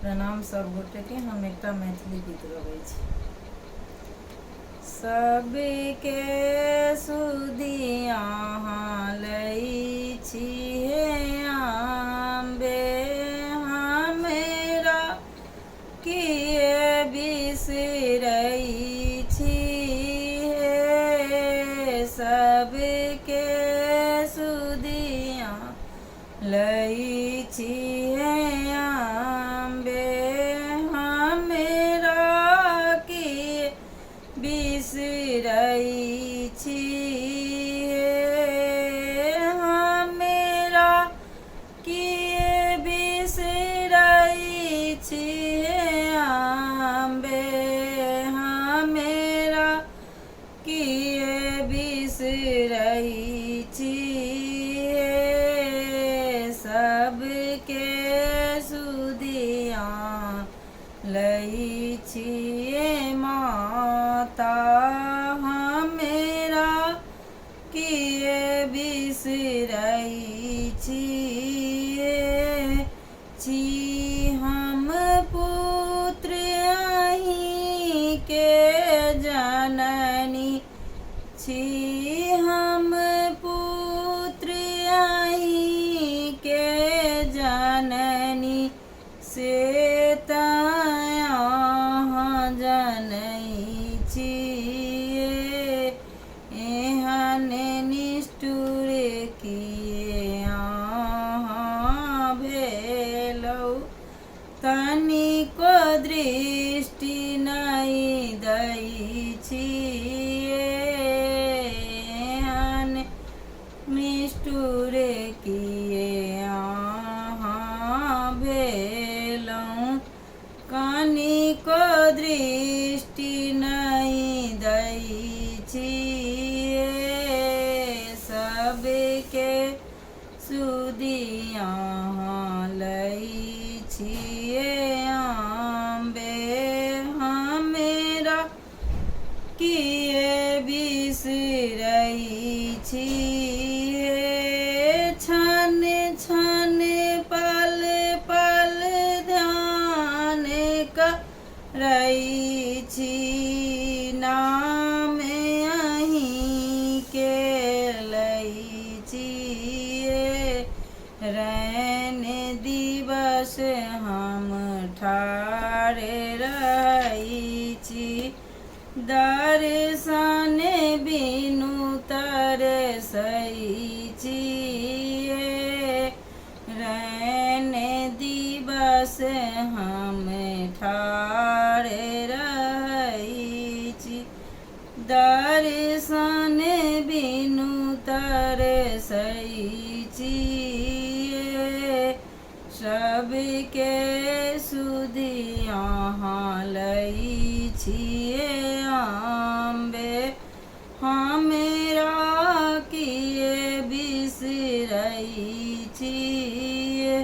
प्रणाम सब गोटे के। हम एक मैथिली गीत गबै छी। सबके सुधी अहाँ लै छी हे आम्बे, हमरा किए बिसरै छी हे। सबके सुधी अहाँ लै छी हे आम्बे, हमरा किए बिसरै छी हे। हमरा किए बिसरै छी हे आम्बे, हमरा किए बिसरै छी हे। सबके सुधी अहाँ लै छी हे माता, हमरा किए बिसरै छी हे। छी हम पुत्र अहींके जननी, छी हम पुत्र अहींके जननी, से तऽ अहाँ जनै छिए। एहन निष्ठुर किए अहाँ भेलौ, तनिको दृष्टि नहि दै छिए। एहन निष्ठुर किए अहाँ भेलौ, कनिको दृष्टि नहि दै छिए। सबके सुधी अहाँ लै छी हे आम्बे, हमरा किए बिसरै छी हे। छन छन पल पल ध्यान करै छी, नाम अहींके लै छी हे। रैन दिवस हम ठाढ़ रहै छी, दर्शन बिनु तरसै छी हे। रैन दिवस हम ठाढ़ रहै छी, दर्शन बिनु तरसै छी हे। सबके सुधी अहाँ लै छी हे आम्बे, हमरा किए बिसरै छी हे।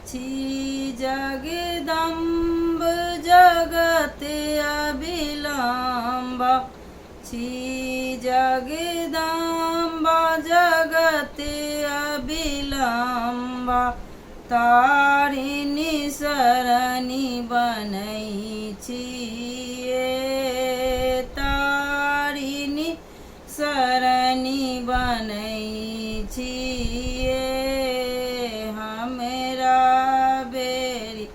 छी जगदम्ब जगत अविलम्ब, छी जगदम्बा जगत अविलम्ब, तारिणी शरणी बनै छी हे। तारिणी शरणी बनै छी हे। हमरा बेरी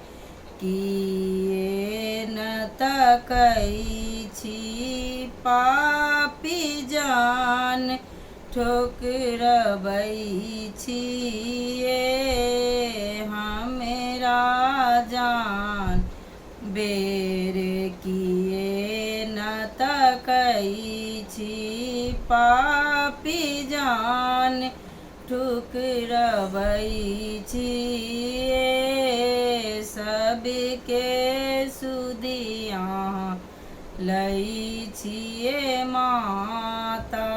किए न तकै छी, पापी जान ठोकरबै छी हे। हमरा जान बेर किए न तकै छी, पापी जान ठुकरबै छी हे। सबके सुधी अहाँ लै छी हे माता।